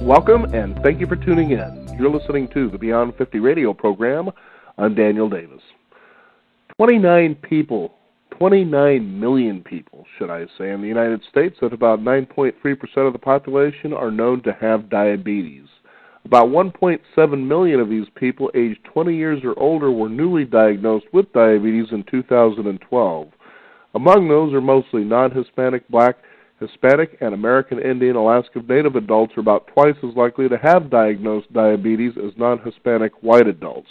Welcome, and thank you for tuning in. You're listening to the Beyond 50 radio program. I'm Daniel Davis. 29 million people, should I say, in the United States, at about 9.3% of the population, are known to have diabetes. About 1.7 million of these people aged 20 years or older were newly diagnosed with diabetes in 2012. Among those are mostly non-Hispanic, Black, Hispanic, and American Indian Alaska Native adults are about twice as likely to have diagnosed diabetes as non-Hispanic white adults.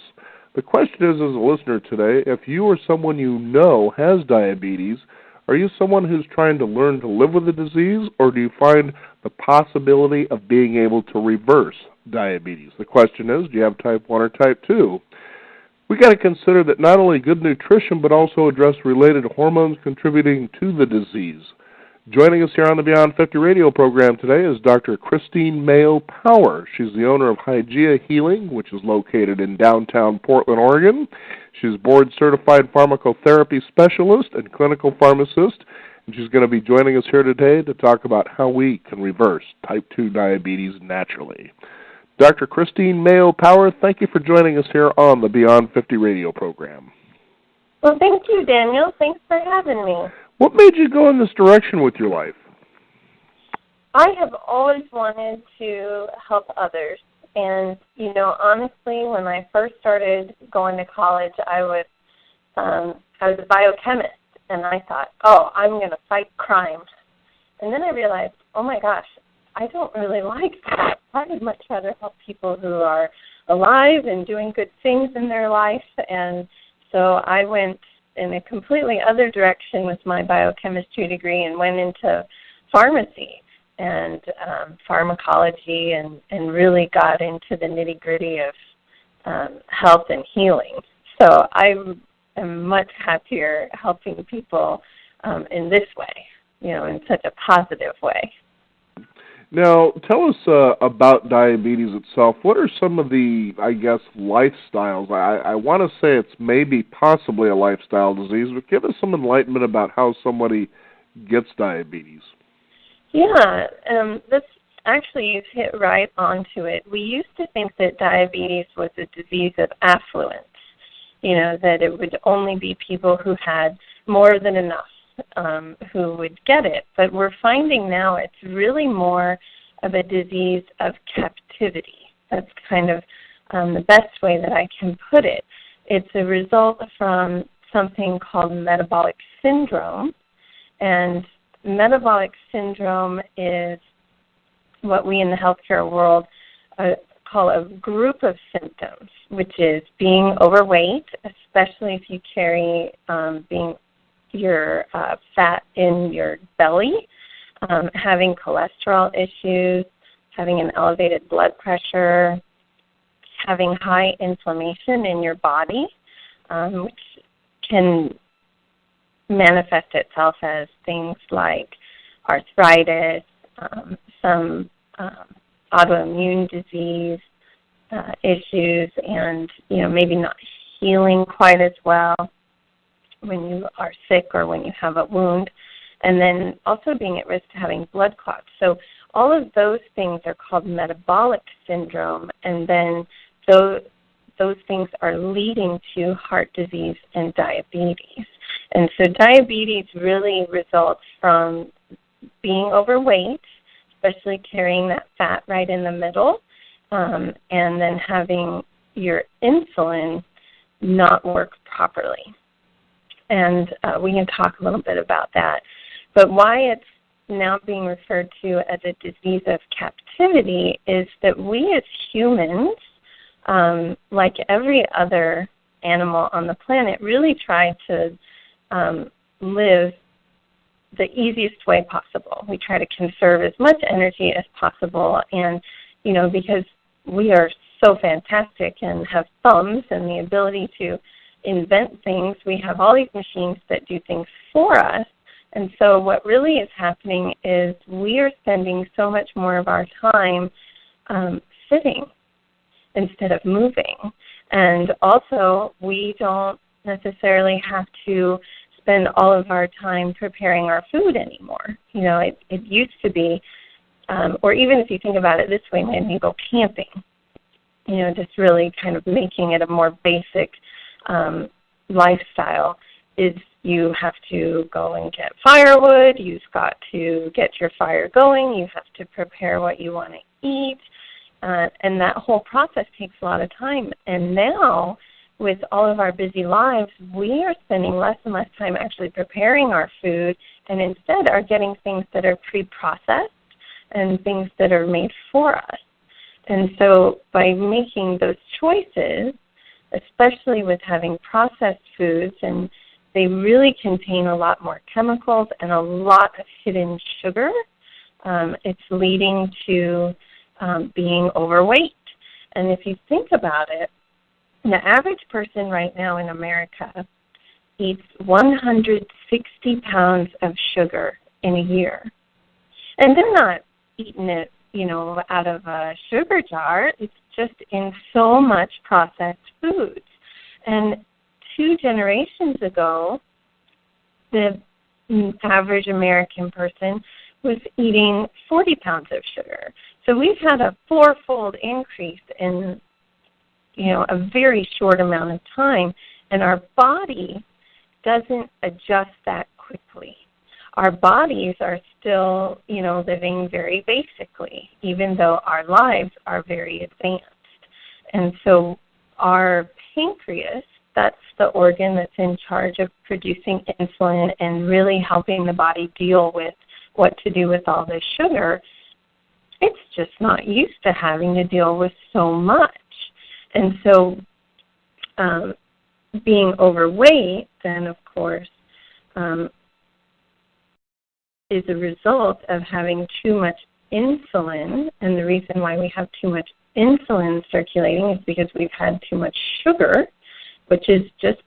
The question is, as a listener today, if you or someone you know has diabetes, are you someone who's trying to learn to live with the disease, or do you find the possibility of being able to reverse diabetes? The question is, do you have type 1 or type 2? We got to consider that not only good nutrition, but also address related hormones contributing to the disease. Joining us here on the Beyond 50 radio program today is Dr. Christine Mayo Power. She's the owner of Hygeia Healing, which is located in downtown Portland, Oregon. She's a board-certified pharmacotherapy specialist and clinical pharmacist, and she's going to be joining us here today to talk about how we can reverse type 2 diabetes naturally. Dr. Christine Mayo Power, thank you for joining us here on the Beyond 50 radio program. Well, thank you, Daniel. Thanks for having me. What made you go in this direction with your life? I have always wanted to help others. And, honestly, when I first started going to college, I was a biochemist. And I thought, I'm going to fight crime. And then I realized, oh, my gosh, I don't really like that. I would much rather help people who are alive and doing good things in their life. And so I went in a completely other direction with my biochemistry degree and went into pharmacy and pharmacology and really got into the nitty-gritty of health and healing. So I am much happier helping people in this way, in such a positive way. Now, tell us about diabetes itself. What are some of the, lifestyles? I want to say it's maybe possibly a lifestyle disease, but give us some enlightenment about how somebody gets diabetes. Yeah, that's actually, you've hit right onto it. We used to think that diabetes was a disease of affluence, that it would only be people who had more than enough who would get it. But we're finding now it's really more of a disease of captivity. That's kind of the best way that I can put it. It's a result from something called metabolic syndrome. And metabolic syndrome is what we in the healthcare world call a group of symptoms, which is being overweight, especially if you carry your fat in your belly, having cholesterol issues, having an elevated blood pressure, having high inflammation in your body, which can manifest itself as things like arthritis, some autoimmune disease issues, and maybe not healing quite as well when you are sick or when you have a wound, and then also being at risk to having blood clots. So all of those things are called metabolic syndrome, and then those things are leading to heart disease and diabetes. And so diabetes really results from being overweight, especially carrying that fat right in the middle, and then having your insulin not work properly. And we can talk a little bit about that. But why it's now being referred to as a disease of captivity is that we as humans, like every other animal on the planet, really try to live the easiest way possible. We try to conserve as much energy as possible. And, because we are so fantastic and have thumbs and the ability to invent things, we have all these machines that do things for us. And so what really is happening is we are spending so much more of our time sitting instead of moving. And also, we don't necessarily have to spend all of our time preparing our food anymore. It used to be or even if you think about it this way, when you go camping, just really kind of making it a more basic lifestyle, is you have to go and get firewood, you've got to get your fire going, you have to prepare what you want to eat, and that whole process takes a lot of time. And now, with all of our busy lives, we are spending less and less time actually preparing our food, and instead are getting things that are pre-processed and things that are made for us. And so by making those choices, especially with having processed foods, and they really contain a lot more chemicals and a lot of hidden sugar, it's leading to being overweight. And if you think about it, the average person right now in America eats 160 pounds of sugar in a year. And they're not eating it, out of a sugar jar. It's just in so much processed foods. And 2 generations ago, the average American person was eating 40 pounds of sugar. So we've had a 4-fold increase in a very short amount of time, and our body doesn't adjust that quickly. Our bodies are still, living very basically, even though our lives are very advanced. And so our pancreas, that's the organ that's in charge of producing insulin and really helping the body deal with what to do with all this sugar, it's just not used to having to deal with so much. And so being overweight, then, of course, is a result of having too much insulin. And the reason why we have too much insulin circulating is because we've had too much sugar, which is just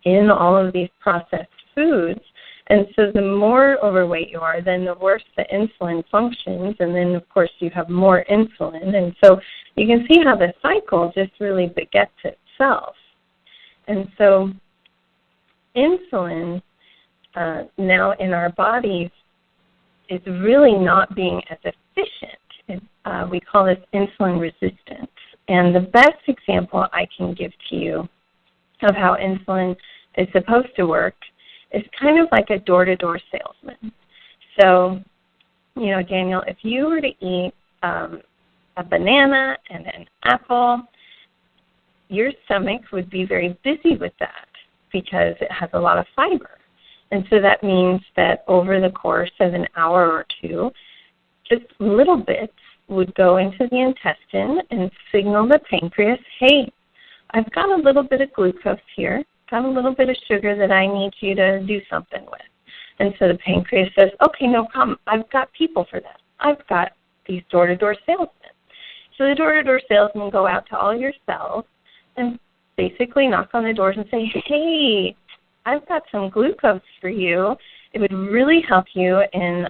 in all of these processed foods. And so the more overweight you are, then the worse the insulin functions, and then, of course, you have more insulin. And so you can see how the cycle just really begets itself. And so insulin now in our bodies is really not being as efficient. We call this insulin resistance. And the best example I can give to you of how insulin is supposed to work is kind of like a door-to-door salesman. So, Daniel, if you were to eat a banana and an apple, your stomach would be very busy with that because it has a lot of fiber. And so that means that over the course of an hour or two, just little bits would go into the intestine and signal the pancreas, hey, I've got a little bit of glucose here, got a little bit of sugar that I need you to do something with. And so the pancreas says, okay, no problem. I've got people for that. I've got these door-to-door salesmen. So the door-to-door salesmen go out to all your cells and basically knock on the doors and say, hey, I've got some glucose for you. It would really help you in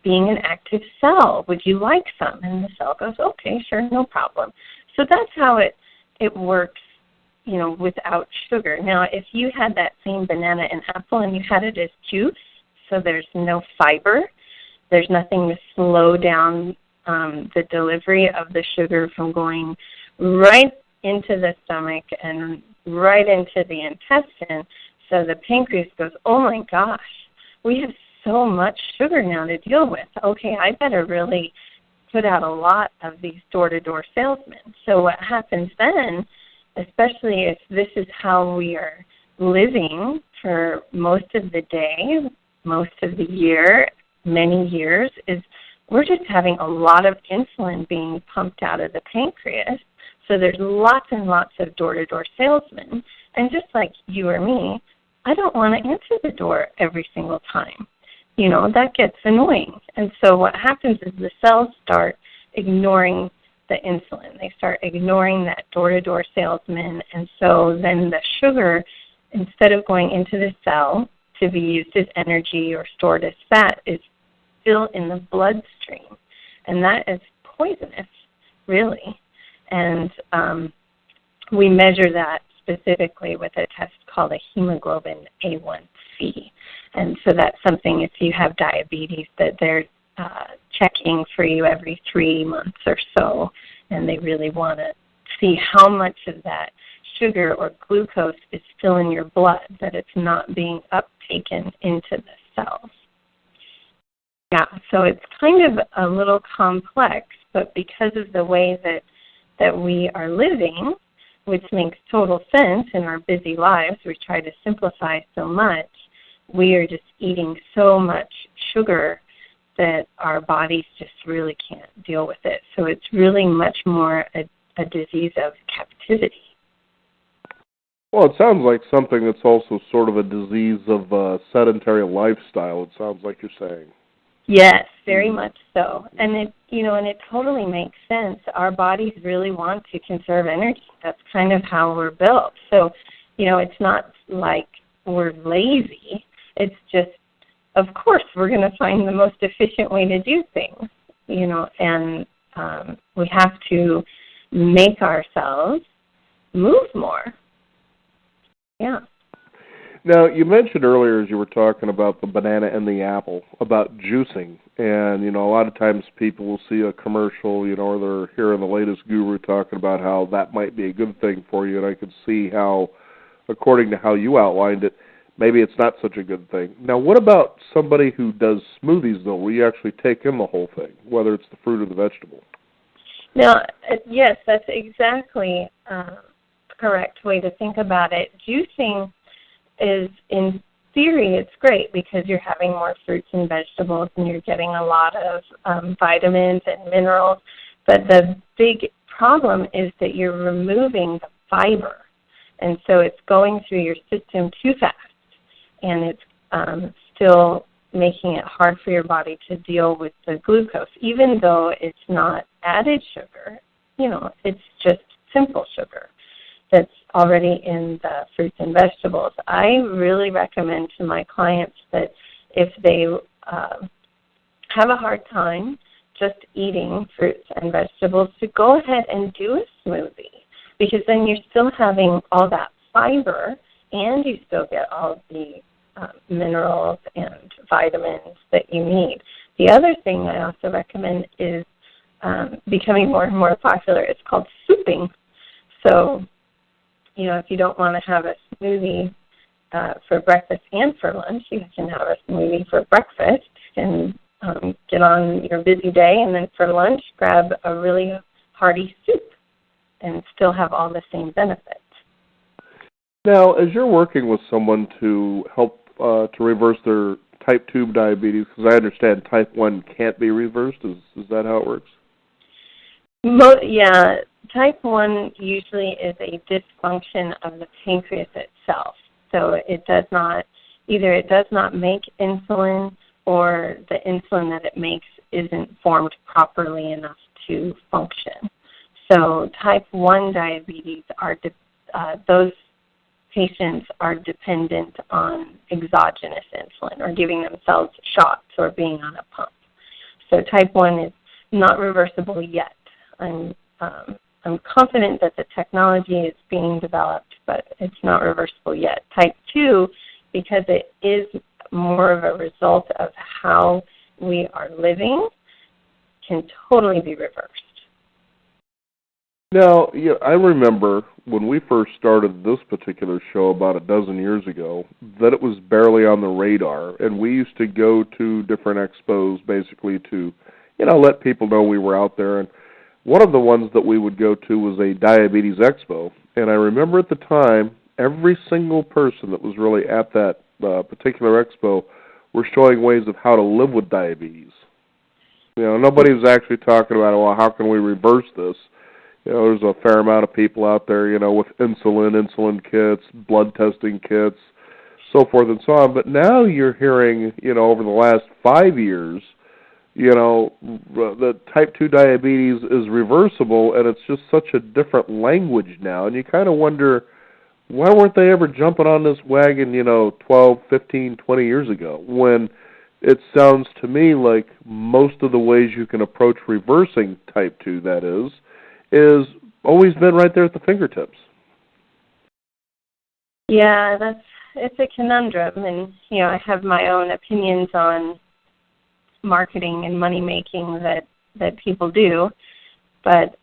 being an active cell. Would you like some? And the cell goes, okay, sure, no problem. So that's how it works, without sugar. Now, if you had that same banana and apple and you had it as juice, so there's no fiber, there's nothing to slow down the delivery of the sugar from going right into the stomach and right into the intestine. So the pancreas goes, oh my gosh, we have so much sugar now to deal with. Okay, I better really put out a lot of these door-to-door salesmen. So what happens then, especially if this is how we are living for most of the day, most of the year, many years, is we're just having a lot of insulin being pumped out of the pancreas. So there's lots and lots of door-to-door salesmen. And just like you or me, I don't want to answer the door every single time. That gets annoying. And so what happens is the cells start ignoring the insulin. They start ignoring that door-to-door salesman. And so then the sugar, instead of going into the cell to be used as energy or stored as fat, is still in the bloodstream. And that is poisonous, really. And we measure that specifically with a test called a hemoglobin A1C. And so that's something, if you have diabetes, that they're checking for you every 3 months or so, and they really want to see how much of that sugar or glucose is still in your blood, that it's not being uptaken into the cells. Yeah, so it's kind of a little complex, but because of the way that we are living, which makes total sense in our busy lives, we try to simplify so much, we are just eating so much sugar that our bodies just really can't deal with it. So it's really much more a disease of captivity. Well, it sounds like something that's also sort of a disease of sedentary lifestyle, it sounds like you're saying. Yes, very much so. And it totally makes sense. Our bodies really want to conserve energy. That's kind of how we're built. So, it's not like we're lazy. It's just, of course, we're going to find the most efficient way to do things, and we have to make ourselves move more. Yeah. Now, you mentioned earlier as you were talking about the banana and the apple, about juicing. And, a lot of times people will see a commercial, or they're hearing the latest guru talking about how that might be a good thing for you. And I could see how, according to how you outlined it, maybe it's not such a good thing. Now, what about somebody who does smoothies, though, where you actually take in the whole thing, whether it's the fruit or the vegetable? Now, yes, that's exactly correct way to think about it. Juicing is, in theory, it's great because you're having more fruits and vegetables and you're getting a lot of vitamins and minerals. But the big problem is that you're removing the fiber. And so it's going through your system too fast. And it's still making it hard for your body to deal with the glucose, even though it's not added sugar. It's just simple sugar that's already in the fruits and vegetables. I really recommend to my clients that if they have a hard time just eating fruits and vegetables, to go ahead and do a smoothie, because then you're still having all that fiber and you still get all the minerals and vitamins that you need. The other thing I also recommend is becoming more and more popular. It's called souping. So, if you don't want to have a smoothie for breakfast and for lunch, you can have a smoothie for breakfast and get on your busy day, and then for lunch, grab a really hearty soup and still have all the same benefits. Now, as you're working with someone to help to reverse their type 2 diabetes, because I understand type 1 can't be reversed, is that how it works? Yeah, type 1 usually is a dysfunction of the pancreas itself. So it does not make insulin, or the insulin that it makes isn't formed properly enough to function. So type 1 diabetes those patients are dependent on exogenous insulin or giving themselves shots or being on a pump. So type 1 is not reversible yet. I'm confident that the technology is being developed, but it's not reversible yet. Type 2, because it is more of a result of how we are living, can totally be reversed. Now, I remember when we first started this particular show about a dozen years ago, that it was barely on the radar, and we used to go to different expos basically to, let people know we were out there. And one of the ones that we would go to was a diabetes expo, and I remember at the time, every single person that was really at that particular expo were showing ways of how to live with diabetes. Nobody was actually talking about, well, how can we reverse this? There's a fair amount of people out there, with insulin kits, blood testing kits, so forth and so on. But now you're hearing, over the last 5 years, the type 2 diabetes is reversible, and it's just such a different language now. And you kind of wonder, why weren't they ever jumping on this wagon, 12, 15, 20 years ago, when it sounds to me like most of the ways you can approach reversing type 2, that is always been right there at the fingertips. Yeah, it's a conundrum, and I have my own opinions on marketing and money making that people do, but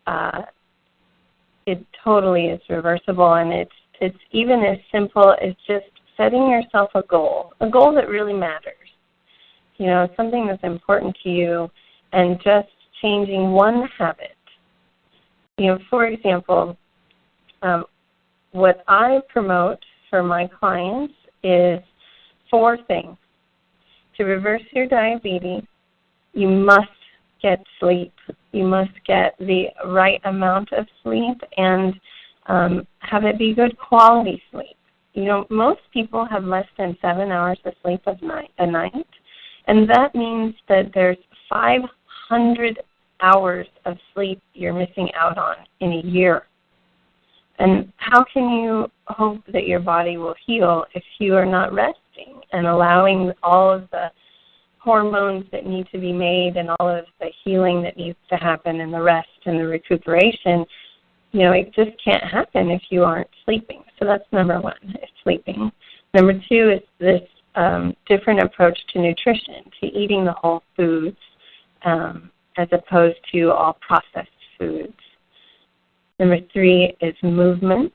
it totally is reversible, and it's even as simple as just setting yourself a goal that really matters, something that's important to you, and just changing one habit. For example, what I promote for my clients is 4 things. To reverse your diabetes, you must get sleep. You must get the right amount of sleep and have it be good quality sleep. Most people have less than 7 hours of sleep a night, and that means that there's 500 hours of sleep you're missing out on in a year. And how can you hope that your body will heal if you are not resting and allowing all of the hormones that need to be made and all of the healing that needs to happen and the rest and the recuperation? It just can't happen if you aren't sleeping. So that's number 1, is sleeping. Number 2 is this different approach to nutrition, to eating the whole foods as opposed to all processed foods. Number 3 is movement.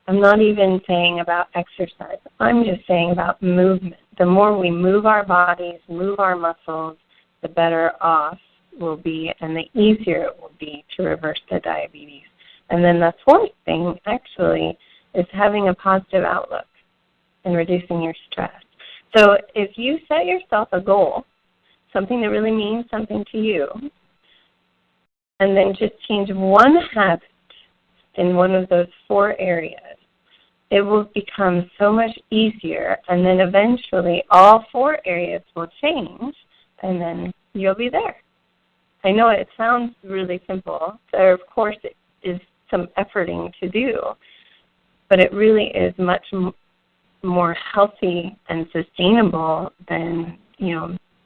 I'm not even saying about exercise. I'm just saying about movement. The more we move our bodies, move our muscles, the better off we'll be and the easier it will be to reverse the diabetes. And then the 4th thing, actually, is having a positive outlook and reducing your stress. So if you set yourself a goal, something that really means something to you, and then just change one habit in one of those 4 areas, it will become so much easier, and then eventually all 4 areas will change, and then you'll be there. I know it sounds really simple. There, of course, it is some efforting to do, but it really is much more healthy and sustainable than,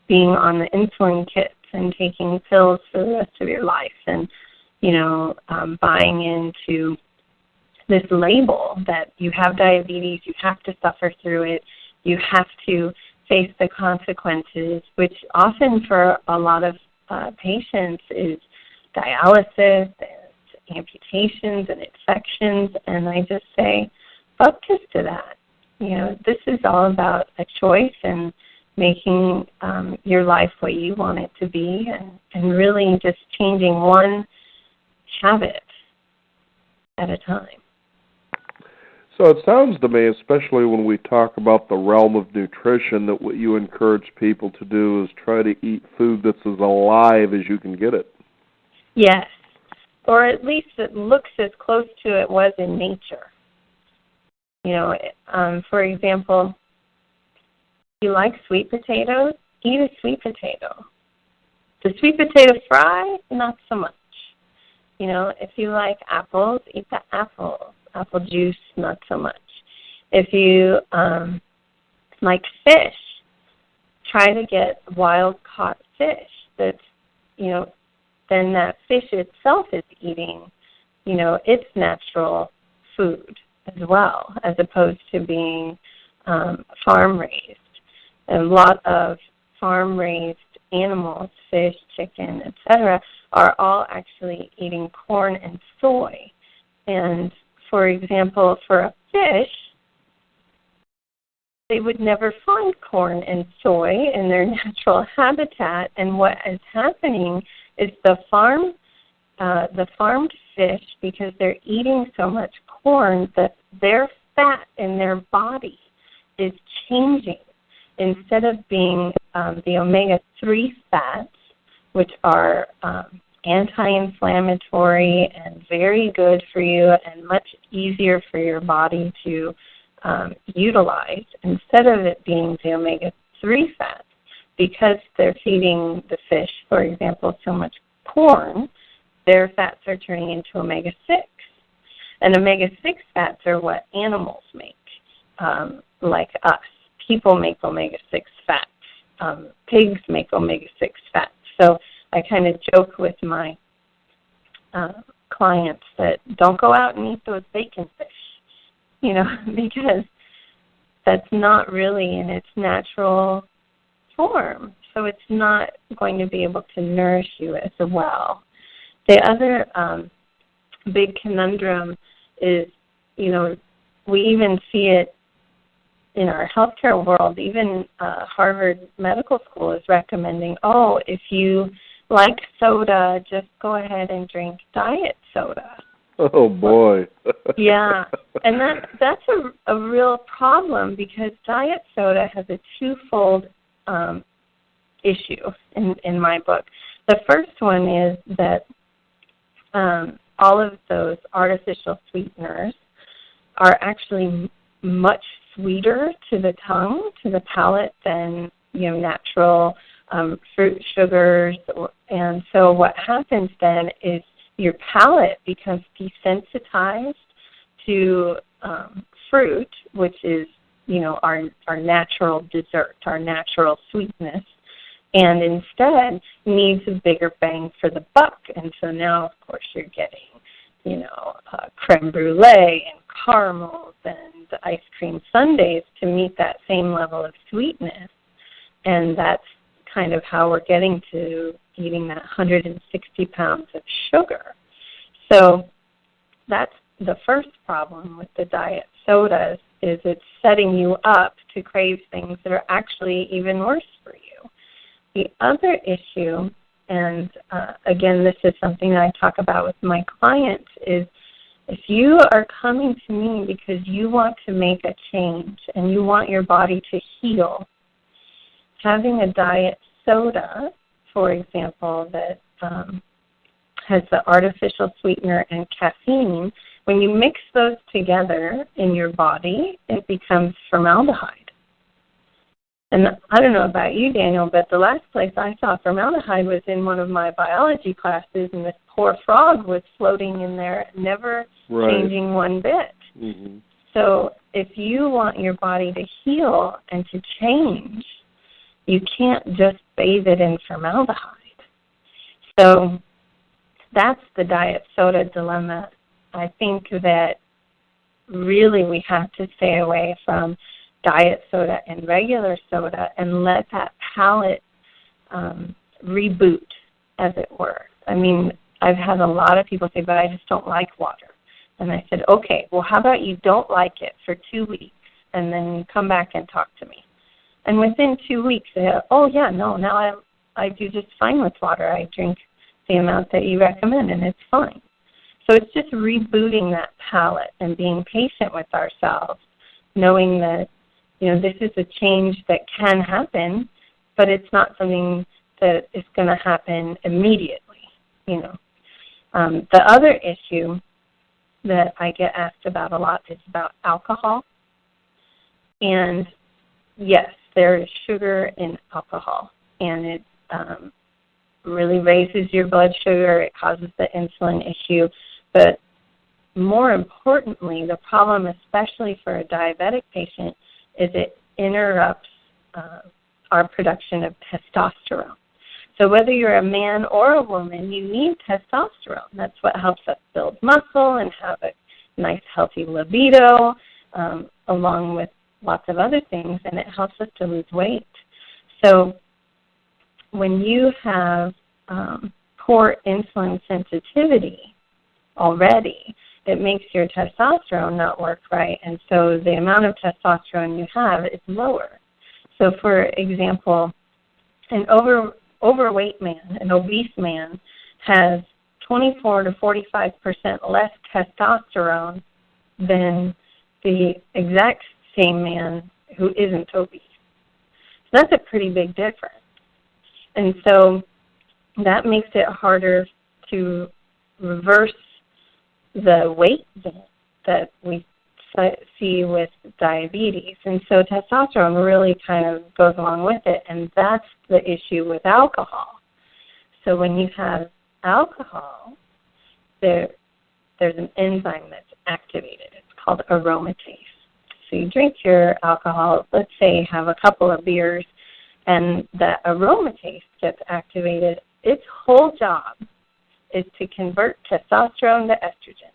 being on the insulin kits and taking pills for the rest of your life and, buying into this label that you have diabetes, you have to suffer through it, you have to face the consequences, which often for a lot of patients is dialysis and amputations and infections, and I just say, focus to that. This is all about a choice and making your life what you want it to be, and really just changing one habit at a time. So it sounds to me, especially when we talk about the realm of nutrition, that what you encourage people to do is try to eat food that's as alive as you can get it. Yes, or at least it looks as close to it was in nature. For example, if you like sweet potatoes, eat a sweet potato. The sweet potato fry, not so much. If you like apples, eat the apples. Apple juice, not so much. If you like fish, try to get wild-caught fish that's, then that fish itself is eating, its natural food as well, as opposed to being farm-raised. A lot of farm-raised animals, fish, chicken, etc., are all actually eating corn and soy. And for example, for a fish, they would never find corn and soy in their natural habitat. And what is happening is the farmed fish, because they're eating so much corn, that their fat in their body is changing. Instead of being the omega-3 fats, which are anti-inflammatory and very good for you and much easier for your body to utilize, instead of it being the omega-3 fats, because they're feeding the fish, for example, so much corn, their fats are turning into omega-6. And omega-6 fats are what animals make, like us. People make omega-6 fats. Pigs make omega-6 fats. So I kind of joke with my clients that don't go out and eat those bacon fish, because that's not really in its natural form. so it's not going to be able to nourish you as well. The other big conundrum is, we even see it in our healthcare world. Even Harvard Medical School is recommending, if you like soda, just go ahead and drink diet soda. Oh, boy. Yeah, and that's a real problem, because diet soda has a twofold issue in my book. The first one is that all of those artificial sweeteners are actually much sweeter to the tongue, to the palate, than natural fruit sugars. And so what happens then is your palate becomes desensitized to fruit, which is our natural dessert, our natural sweetness, and instead needs a bigger bang for the buck. And so now, of course, you're getting creme brulee and caramels and ice cream sundaes to meet that same level of sweetness. And that's kind of how we're getting to eating that 160 pounds of sugar. So that's the first problem with the diet sodas, is it's setting you up to crave things that are actually even worse for you. The other issue, and again, this is something that I talk about with my clients, is if you are coming to me because you want to make a change and you want your body to heal, having a diet soda, for example, that has the artificial sweetener and caffeine, when you mix those together in your body, it becomes formaldehyde. And I don't know about you, Daniel, but the last place I saw formaldehyde was in one of my biology classes, and this poor frog was floating in there, never changing one bit. Mm-hmm. So if you want your body to heal and to change, you can't just bathe it in formaldehyde. So that's the diet soda dilemma. I think that really we have to stay away from diet soda and regular soda and let that palate reboot, as it were. I mean, I've had a lot of people say, but I just don't like water. And I said, okay, well, how about you don't like it for 2 weeks, and then you come back and talk to me. And within 2 weeks, they go, oh, yeah, no, now I do just fine with water. I drink the amount that you recommend, and it's fine. So it's just rebooting that palate and being patient with ourselves, knowing that, this is a change that can happen, but it's not something that is going to happen immediately, The other issue that I get asked about a lot is about alcohol. And yes, there is sugar in alcohol, and it really raises your blood sugar. It causes the insulin issue. But more importantly, the problem, especially for a diabetic patient, is it interrupts our production of testosterone. So whether you're a man or a woman, you need testosterone. That's what helps us build muscle and have a nice, healthy libido, along with lots of other things, and it helps us to lose weight. So when you have poor insulin sensitivity already, it makes your testosterone not work right, and so the amount of testosterone you have is lower. So, for example, an overweight man, an obese man, has 24 to 45% less testosterone than the exact same man who isn't obese. So that's a pretty big difference. And so that makes it harder to reverse the weight gain that we see with diabetes. And so testosterone really kind of goes along with it, and that's the issue with alcohol. So when you have alcohol, there's an enzyme that's activated. It's called aromatase. So you drink your alcohol, let's say you have a couple of beers, and that aromatase gets activated. Its whole job is to convert testosterone to estrogen.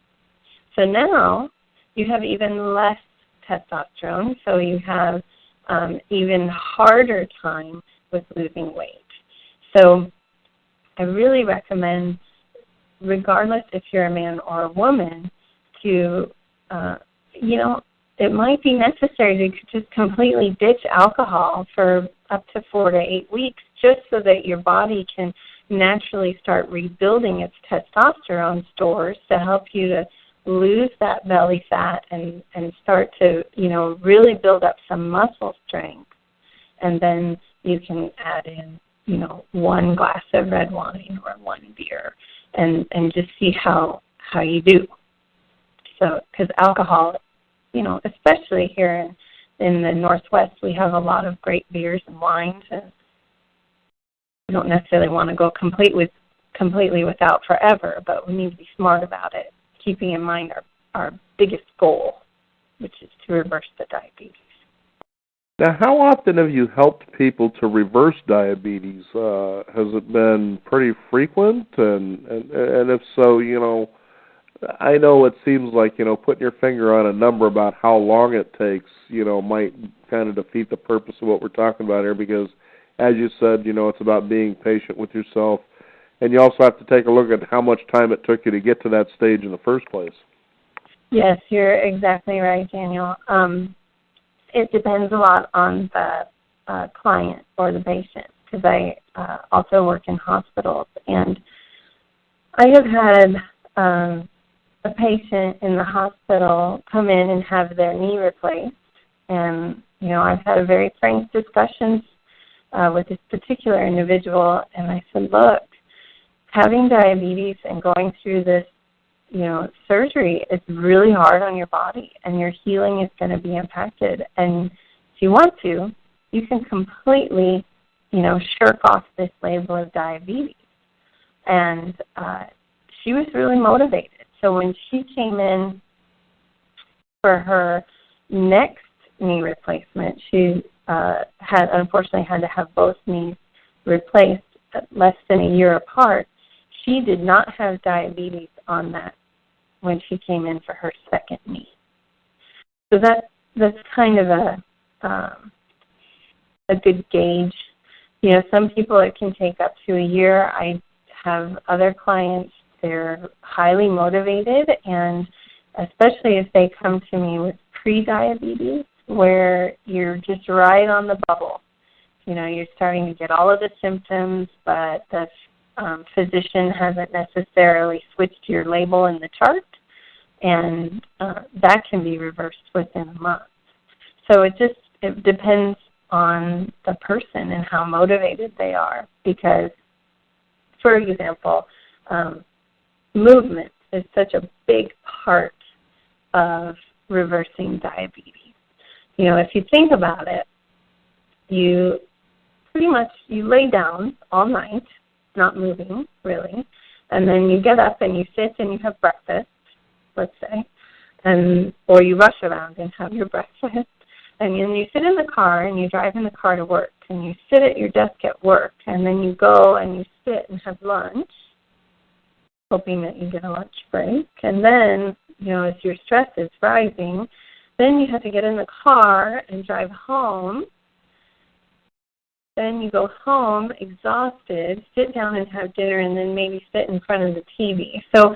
So now you have even less testosterone, so you have even harder time with losing weight. So I really recommend, regardless if you're a man or a woman, to, it might be necessary to just completely ditch alcohol for up to 4 to 8 weeks, just so that your body can naturally start rebuilding its testosterone stores to help you to lose that belly fat and start to, really build up some muscle strength. And then you can add in, 1 glass of red wine or 1 beer and just see how you do. So, because alcohol, especially here in the Northwest, we have a lot of great beers and wines, and we don't necessarily want to go completely without forever, but we need to be smart about it, keeping in mind our biggest goal, which is to reverse the diabetes. Now, how often have you helped people to reverse diabetes? Has it been pretty frequent? And if so, I know it seems like, putting your finger on a number about how long it takes, might kind of defeat the purpose of what we're talking about here, because, as you said, it's about being patient with yourself. And you also have to take a look at how much time it took you to get to that stage in the first place. Yes, you're exactly right, Daniel. It depends a lot on the client or the patient, because I also work in hospitals. And I have had a patient in the hospital come in and have their knee replaced. And, I've had a very frank discussions with this particular individual, and I said, look, having diabetes and going through this, surgery is really hard on your body, and your healing is going to be impacted. And if you want to, you can completely, shirk off this label of diabetes. And she was really motivated. So when she came in for her next knee replacement, she unfortunately had to have both knees replaced less than a year apart. She did not have diabetes on that when she came in for her second knee. So that's kind of a good gauge. Some people it can take up to a year. I have other clients, they're highly motivated, and especially if they come to me with pre-diabetes, where you're just right on the bubble. You're starting to get all of the symptoms, but the physician hasn't necessarily switched your label in the chart, and that can be reversed within a month. So it depends on the person and how motivated they are, because, for example, movement is such a big part of reversing diabetes. If you think about it, you lay down all night, not moving, really, and then you get up and you sit and you have breakfast, let's say, or you rush around and have your breakfast, and then you sit in the car and you drive in the car to work, and you sit at your desk at work, and then you go and you sit and have lunch, hoping that you get a lunch break, and then, as your stress is rising, then you have to get in the car and drive home. Then you go home exhausted, sit down and have dinner, and then maybe sit in front of the TV. So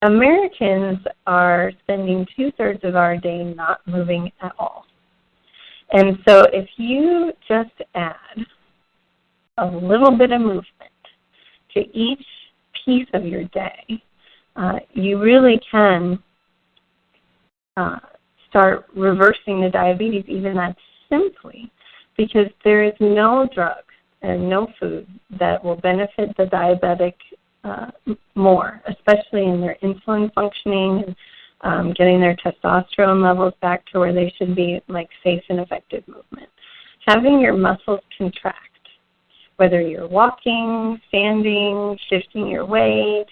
Americans are spending 2/3 of our day not moving at all. And so if you just add a little bit of movement to each piece of your day, you really can start reversing the diabetes even that simply, because there is no drug and no food that will benefit the diabetic more, especially in their insulin functioning and getting their testosterone levels back to where they should be, like safe and effective movement. Having your muscles contract, whether you're walking, standing, shifting your weight,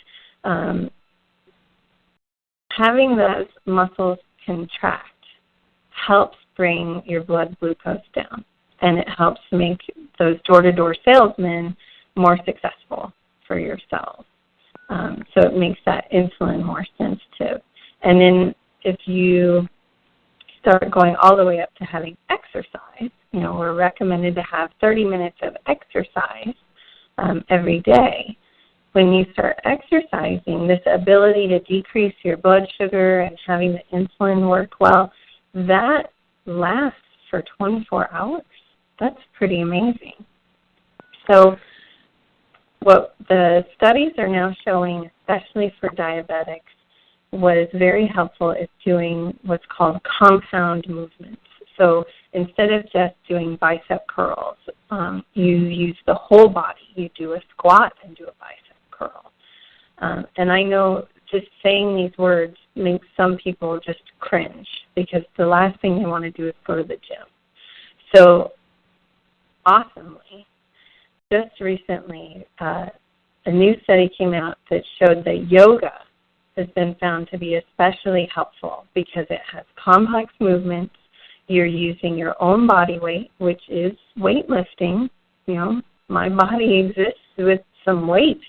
having those muscles contract helps bring your blood glucose down, and it helps make those door-to-door salesmen more successful for your cells. So it makes that insulin more sensitive. And then if you start going all the way up to having exercise. We're recommended to have 30 minutes of exercise every day. When you start exercising, this ability to decrease your blood sugar and having the insulin work well, that lasts for 24 hours. That's pretty amazing. So what the studies are now showing, especially for diabetics, what is very helpful is doing what's called compound movements. So instead of just doing bicep curls, you use the whole body. You do a squat and do a bicep curl. And I know just saying these words makes some people just cringe because the last thing they want to do is go to the gym. So awesomely, just recently, a new study came out that showed that yoga has been found to be especially helpful because it has complex movements. You're using your own body weight, which is weightlifting. My body exists with some weight.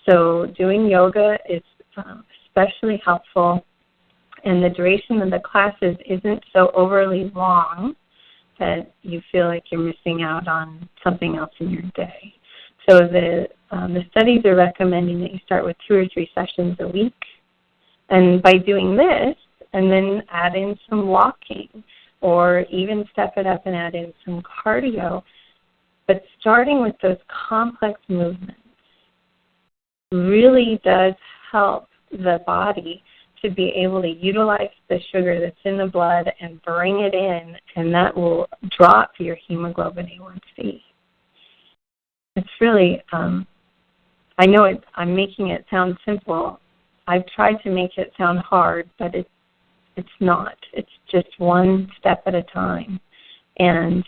So doing yoga is especially helpful, and the duration of the classes isn't so overly long that you feel like you're missing out on something else in your day. So the studies are recommending that you start with 2 or 3 sessions a week. And by doing this, and then add in some walking, or even step it up and add in some cardio, but starting with those complex movements really does help the body to be able to utilize the sugar that's in the blood and bring it in, and that will drop your hemoglobin A1C. It's really, I know I'm making it sound simple. I've tried to make it sound hard, but it's not. It's just one step at a time. And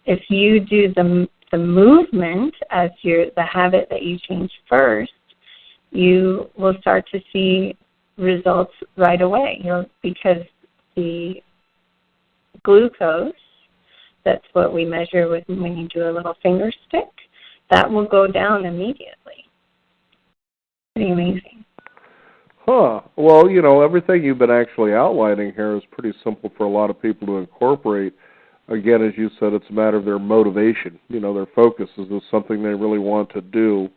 if you do the movement as the habit that you change first, you will start to see results right away. Because the glucose, that's what we measure when you do a little finger stick, that will go down immediately. Pretty amazing. Huh. Well, everything you've been actually outlining here is pretty simple for a lot of people to incorporate. Again, as you said, it's a matter of their motivation. Their focus. Is this something they really want to do?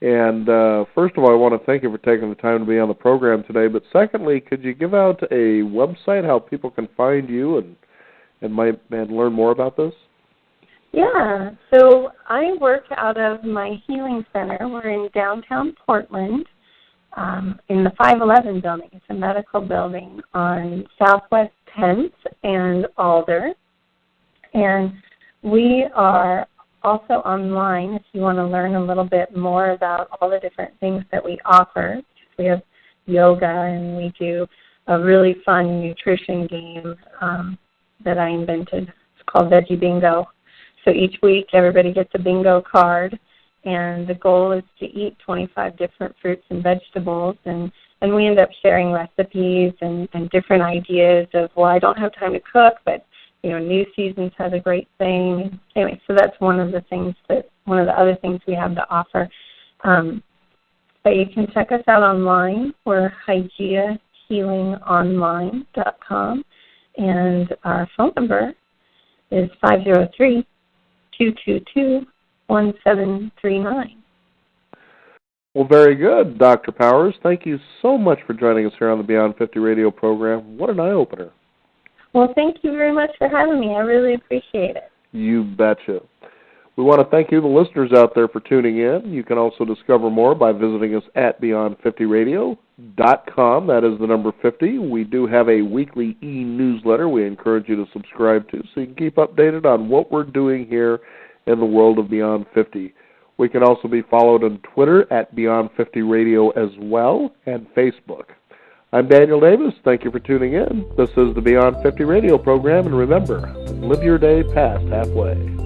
And first of all, I want to thank you for taking the time to be on the program today. But secondly, could you give out a website how people can find you and learn more about this? Yeah. So I work out of my healing center. We're in downtown Portland, in the 511 building. It's a medical building on Southwest 10th and Alder. And we are also online if you want to learn a little bit more about all the different things that we offer. We have yoga, and we do a really fun nutrition game that I invented. It's called Veggie Bingo. So each week everybody gets a bingo card, and the goal is to eat 25 different fruits and vegetables, and we end up sharing recipes and different ideas of, well, I don't have time to cook, but New Seasons has a great thing. Anyway, so that's one of the other things we have to offer. But you can check us out online. We're HygeaHealingOnline.com, and our phone number is 503-222-1739. Well, very good, Dr. Powers. Thank you so much for joining us here on the Beyond 50 radio program. What an eye-opener. Well, thank you very much for having me. I really appreciate it. You betcha. We want to thank you, the listeners out there, for tuning in. You can also discover more by visiting us at beyond50radio.com. That is the number 50. We do have a weekly e-newsletter we encourage you to subscribe to so you can keep updated on what we're doing here in the world of Beyond 50. We can also be followed on Twitter at Beyond 50 Radio as well, and Facebook. I'm Daniel Davis. Thank you for tuning in. This is the Beyond 50 radio program, and remember, live your day past halfway.